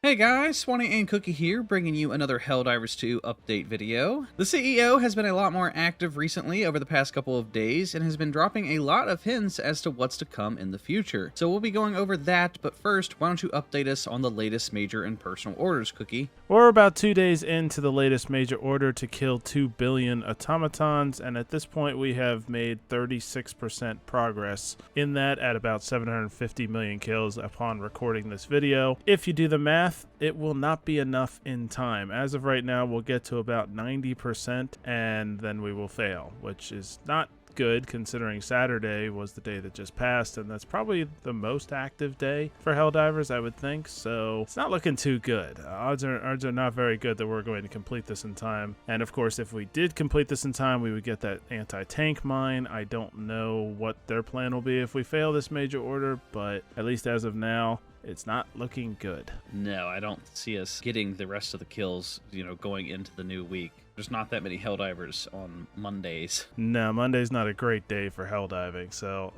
Hey guys, Swanee and Cookie here, bringing you another Helldivers 2 update video. The CEO has been a lot more active recently over the past couple of days and has been dropping a lot of hints as to what's to come in the future. So we'll be going over that, but first, why don't you update us on the latest major and personal orders, Cookie? We're about 2 days into the latest major order to kill 2 billion automatons, and at this point we have made 36% progress in that at about 750 million kills upon recording this video. If you do the math, it will not be enough in time. As of right now, we'll get to about 90% and then we will fail, which is not good considering Saturday was the day that just passed, and that's probably the most active day for Helldivers, I would think, so it's not looking too good. Odds are not very good that we're going to complete this in time, and of course if we did complete this in time we would get that anti-tank mine. I don't know what their plan will be if we fail this major order, but at least as of now it's not looking good. No, I don't see us getting the rest of the kills, going into the new week. There's not that many Helldivers on Mondays. No, Monday's not a great day for Helldiving, so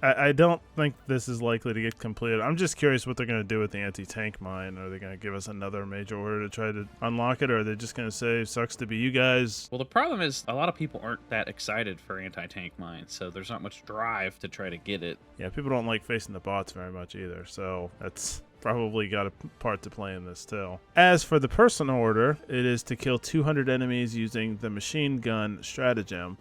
I don't think this is likely to get completed. I'm just curious what they're going to do with the anti-tank mine. Are they going to give us another major order to try to unlock it, or are they just going to say, sucks to be you guys? Well, the problem is a lot of people aren't that excited for anti-tank mine, so there's not much drive to try to get it. Yeah, people don't like facing the bots very much either, so that's probably got a part to play in this too. As for the personal order, it is to kill 200 enemies using the machine gun stratagem.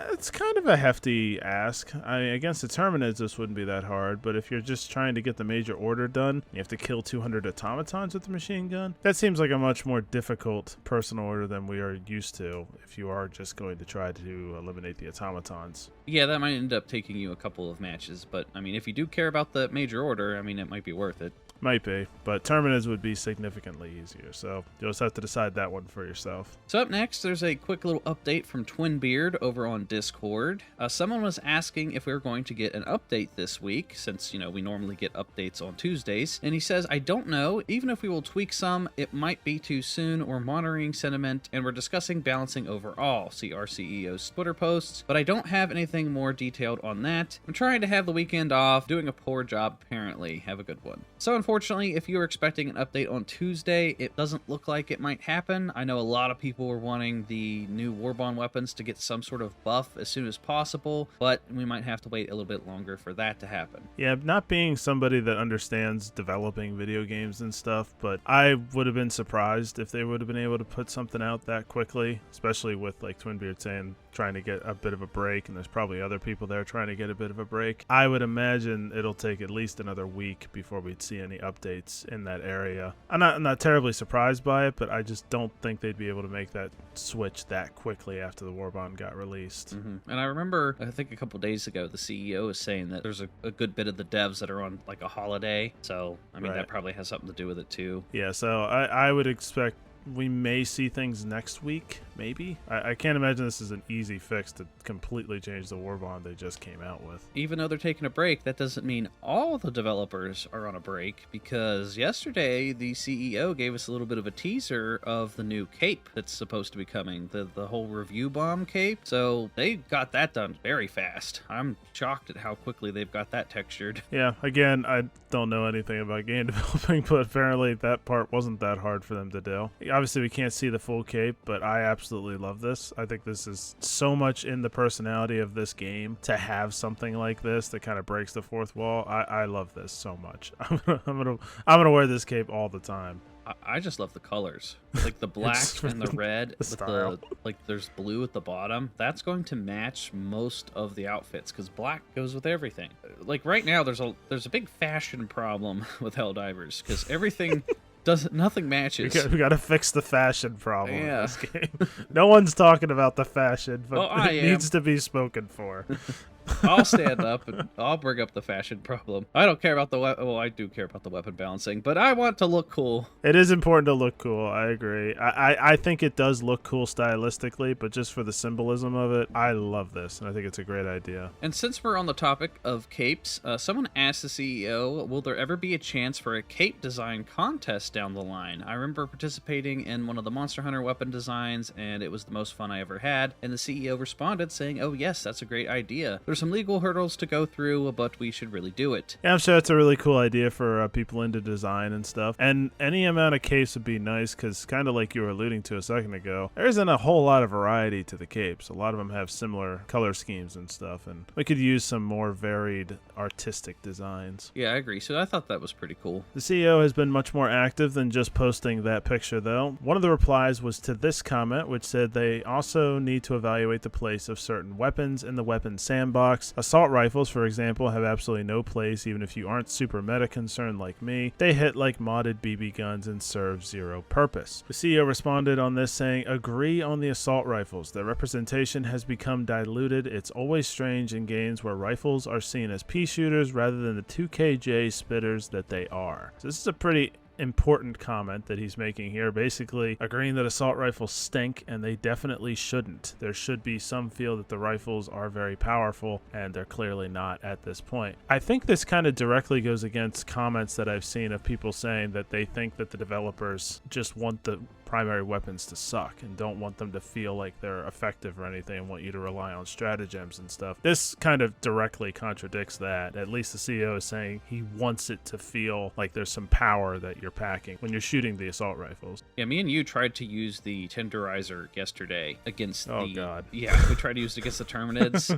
It's kind of a hefty ask. I mean, against the Terminids this wouldn't be that hard, but if you're just trying to get the major order done, you have to kill 200 automatons with the machine gun. That seems like a much more difficult personal order than we are used to if you are just going to try to eliminate the automatons. Yeah, that might end up taking you a couple of matches, but I mean, if you do care about the major order, I mean, it might be worth it. Might be, but Terminids would be significantly easier, so you'll just have to decide that one for yourself. So up next, there's a quick little update from Twinbeard over on Discord. Someone was asking if we were going to get an update this week, since, we normally get updates on Tuesdays, and he says, I don't know, even if we will tweak some, it might be too soon, or monitoring sentiment, and we're discussing balancing overall, see our CEO's Twitter posts, but I don't have anything more detailed on that. I'm trying to have the weekend off, doing a poor job apparently. Have a good one. So unfortunately, if you were expecting an update on Tuesday, it doesn't look like it might happen. I know a lot of people were wanting the new Warbond weapons to get some sort of buff as soon as possible, but we might have to wait a little bit longer for that to happen. Yeah, not being somebody that understands developing video games and stuff, but I would have been surprised if they would have been able to put something out that quickly, especially with like Twinbeard saying trying to get a bit of a break, and there's probably other people there trying to get a bit of a break. I would imagine it'll take at least another week before we'd see any updates in that area. I'm not terribly surprised by it, but I just don't think they'd be able to make that switch that quickly after the Warbond got released. And I remember, I think a couple days ago, the CEO was saying that there's a good bit of the devs that are on like a holiday, so I mean, That probably has something to do with it too. Yeah, so I would expect we may see things next week, maybe. I can't imagine this is an easy fix to completely change the Warbond they just came out with. Even though they're taking a break, that doesn't mean all the developers are on a break, because yesterday the CEO gave us a little bit of a teaser of the new cape that's supposed to be coming, the whole review bomb cape. So they got that done very fast. I'm shocked at how quickly they've got that textured. Yeah, again, I don't know anything about game developing, but apparently that part wasn't that hard for them to do. Obviously, we can't see the full cape, but I absolutely love this. I think this is so much in the personality of this game to have something like this that kind of breaks the fourth wall. I love this so much. I'm gonna wear this cape all the time. I just love the colors, like the black and the red, with there's blue at the bottom. That's going to match most of the outfits because black goes with everything. Like right now, there's a big fashion problem with Helldivers because everything. Nothing matches. We got to fix the fashion problem in Yeah. this game. No one's talking about the fashion, but Well, it needs to be spoken for. I'll stand up and I'll bring up the fashion problem. I don't care about the well, I do care about the weapon balancing, but I want to look cool. It is important to look cool. I agree. I think it does look cool stylistically, but just for the symbolism of it, I love this, and I think it's a great idea. And since we're on the topic of capes, someone asked the CEO, will there ever be a chance for a cape design contest down the line? I remember participating in one of the Monster Hunter weapon designs, and it was the most fun I ever had, and the CEO responded saying, oh yes, that's a great idea. There's some some legal hurdles to go through, but we should really do it. Yeah, I'm sure it's a really cool idea for people into design and stuff. And any amount of capes would be nice because, kind of like you were alluding to a second ago, there isn't a whole lot of variety to the capes. A lot of them have similar color schemes and stuff, and we could use some more varied artistic designs. Yeah, I agree. So I thought that was pretty cool. The CEO has been much more active than just posting that picture, though. One of the replies was to this comment, which said they also need to evaluate the place of certain weapons in the weapons sandbox. Assault rifles, for example, have absolutely no place, even if you aren't super meta concerned like me. They hit like modded BB guns and serve zero purpose. The CEO responded on this saying, agree on the assault rifles. The representation has become diluted. It's always strange in games where rifles are seen as pea shooters rather than the 2KJ spitters that they are. So this is a pretty important comment that he's making here, basically agreeing that assault rifles stink and they definitely shouldn't. There should be some feel that the rifles are very powerful, and they're clearly not at this point. I think this kind of directly goes against comments that I've seen of people saying that they think that the developers just want the primary weapons to suck and don't want them to feel like they're effective or anything and want you to rely on stratagems and stuff. This kind of directly contradicts that. At least the CEO is saying he wants it to feel like there's some power that you're packing when you're shooting the assault rifles. Yeah, me and you tried to use the tenderizer yesterday against God. Yeah, we tried to use it against the Terminids.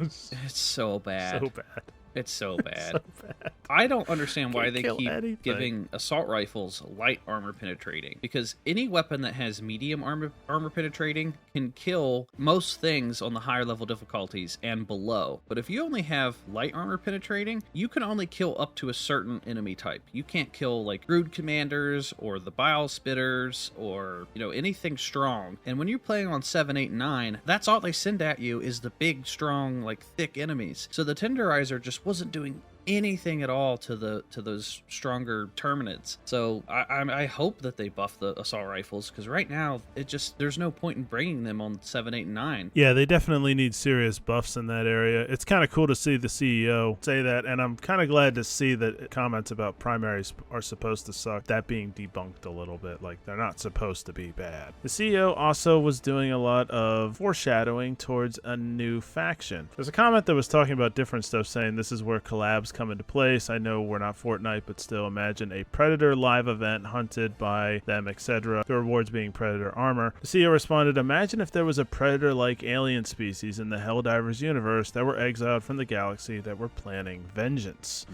It's so bad. So bad. It's so bad. So bad. I don't understand why they keep anything. giving assault rifles light armor penetrating, because any weapon that has medium armor penetrating can kill most things on the higher level difficulties and below. But if you only have light armor penetrating, you can only kill up to a certain enemy type. You can't kill like Brood Commanders or the Bile Spitters or, anything strong. And when you're playing on 7, 8, 9, that's all they send at you is the big, strong, like thick enemies. So the tenderizer just wasn't doing anything at all to those stronger Terminids. So I hope that they buff the assault rifles, because right now there's no point in bringing them on 7, 8, and 9. Yeah, they definitely need serious buffs in that area. It's kind of cool to see the CEO say that, and I'm kind of glad to see that comments about primaries are supposed to suck, that being debunked a little bit, like they're not supposed to be bad. The CEO also was doing a lot of foreshadowing towards a new faction. There's a comment that was talking about different stuff, saying this is where collabs come into place. I know we're not Fortnite, but still imagine a Predator live event hunted by them, etc. The rewards being Predator armor. The CEO responded, imagine if there was a Predator-like alien species in the Helldivers universe that were exiled from the galaxy that were planning vengeance.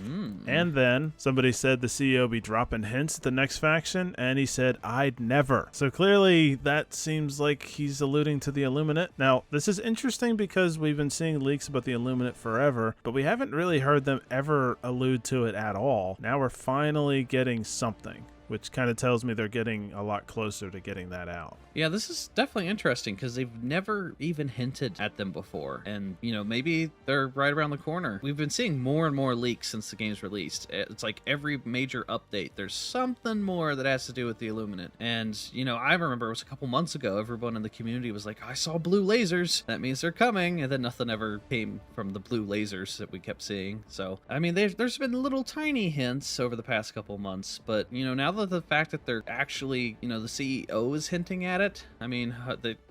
And then somebody said the CEO be dropping hints at the next faction, and he said, I'd never. So clearly that seems like he's alluding to the Illuminate. Now, this is interesting because we've been seeing leaks about the Illuminate forever, but we haven't really heard them ever allude to it at all. Now we're finally getting something, which kind of tells me they're getting a lot closer to getting that out. Yeah, this is definitely interesting because they've never even hinted at them before. And, maybe they're right around the corner. We've been seeing more and more leaks since the game's released. It's like every major update, there's something more that has to do with the Illuminate. And, I remember it was a couple months ago, everyone in the community was like, I saw blue lasers. That means they're coming. And then nothing ever came from the blue lasers that we kept seeing. So, there's been little tiny hints over the past couple months. But, now that the fact that they're actually, the CEO is hinting at it,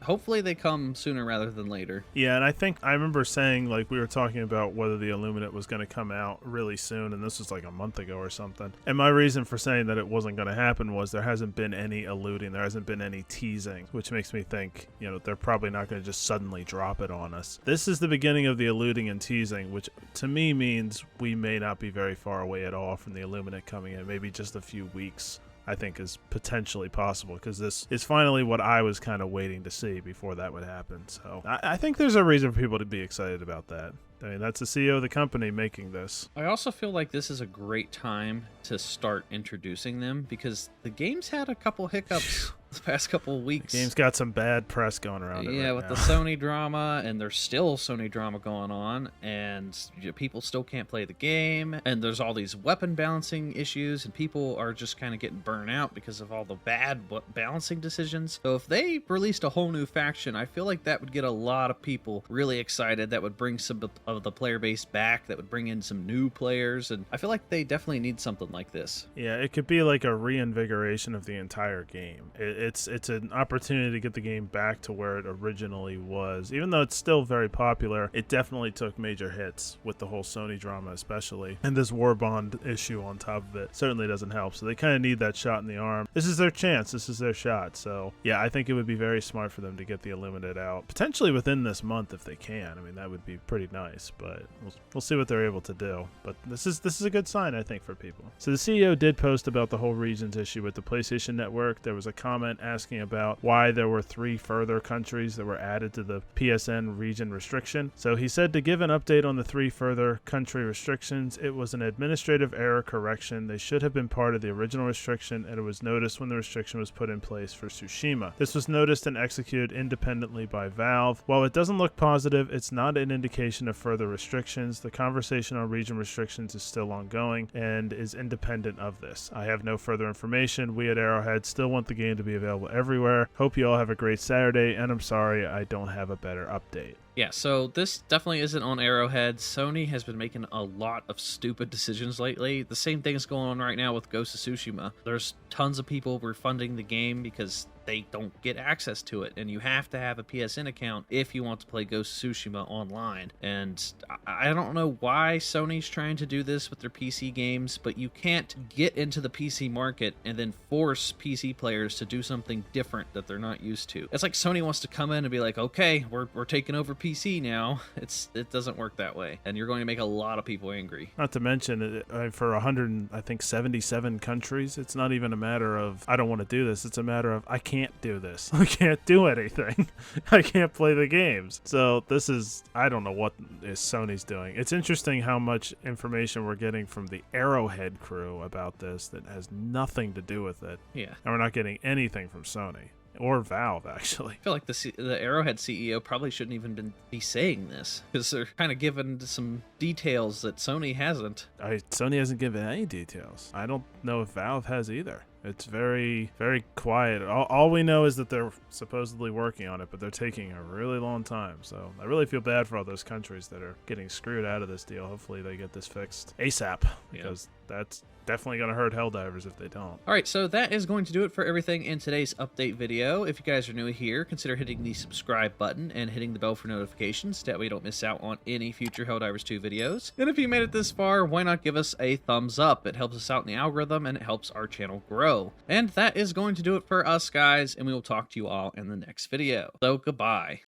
hopefully they come sooner rather than later. Yeah, and I remember saying, like, we were talking about whether the Illuminate was going to come out really soon, and this was like a month ago or something. And my reason for saying that it wasn't going to happen was there hasn't been any alluding, there hasn't been any teasing, which makes me think, they're probably not going to just suddenly drop it on us. This is the beginning of the alluding and teasing, which to me means we may not be very far away at all from the Illuminate coming in, maybe just a few weeks. I think is potentially possible, because this is finally what I was kind of waiting to see before that would happen. So I think there's a reason for people to be excited about that. That's the CEO of the company making this. I also feel like this is a great time to start introducing them, because the game's had a couple hiccups the past couple of weeks. The game's got some bad press going around it right with now. the Sony drama, and there's still Sony drama going on, and people still can't play the game, and there's all these weapon balancing issues, and people are just kind of getting burnt out because of all the bad balancing decisions. So if they released a whole new faction, I feel like that would get a lot of people really excited. That would bring some of the player base back, that would bring in some new players, and I feel like they definitely need something like this. Yeah, it could be like a reinvigoration of the entire game. it's an opportunity to get the game back to where it originally was. Even though it's still very popular, it definitely took major hits with the whole Sony drama especially. And this war bond issue on top of it certainly doesn't help. So they kind of need that shot in the arm. This is their chance. This is their shot. So yeah, I think it would be very smart for them to get the Illuminate out. Potentially within this month if they can. I mean, that would be pretty nice, but we'll see what they're able to do. But this is a good sign, I think, for people. So the CEO did post about the whole regions issue with the PlayStation Network. There was a comment asking about why there were 3 further countries that were added to the PSN region restriction. So he said to give an update on the 3 further country restrictions, it was an administrative error correction. They should have been part of the original restriction, and it was noticed when the restriction was put in place for Tsushima. This was noticed and executed independently by Valve. While it doesn't look positive, it's not an indication of further restrictions. The conversation on region restrictions is still ongoing and is independent of this. I have no further information. We at Arrowhead still want the game to be available everywhere. Hope you all have a great Saturday, and I'm sorry I don't have a better update. Yeah, so this definitely isn't on Arrowhead. Sony has been making a lot of stupid decisions lately. The same thing is going on right now with Ghost of Tsushima. There's tons of people refunding the game because they don't get access to it, and you have to have a PSN account if you want to play Ghost of Tsushima online. And I don't know why Sony's trying to do this with their PC games, but you can't get into the PC market and then force PC players to do something different that they're not used to. It's like Sony wants to come in and be like, okay, we're taking over PC now. It doesn't work that way, and you're going to make a lot of people angry. Not to mention, for 177 countries, it's not even a matter of I don't want to do this. It's a matter of I can't do this. I can't do anything. I can't play the games. So this is, I don't know what is Sony's doing. It's interesting how much information we're getting from the Arrowhead crew about this that has nothing to do with it. Yeah. And we're not getting anything from Sony. Or Valve, actually. I feel like the Arrowhead CEO probably shouldn't even be saying this, because they're kind of giving some details that Sony hasn't. Sony hasn't given any details. I don't know if Valve has either. It's very, very quiet. All we know is that they're supposedly working on it, but they're taking a really long time. So I really feel bad for all those countries that are getting screwed out of this deal. Hopefully they get this fixed ASAP, because that's definitely going to hurt Helldivers if they don't. All right, so that is going to do it for everything in today's update video. If you guys are new here, consider hitting the subscribe button and hitting the bell for notifications. That way you don't miss out on any future Helldivers 2 videos. And if you made it this far, why not give us a thumbs up? It helps us out in the algorithm, and it helps our channel grow. And that is going to do it for us, guys, and we will talk to you all in the next video. So, goodbye.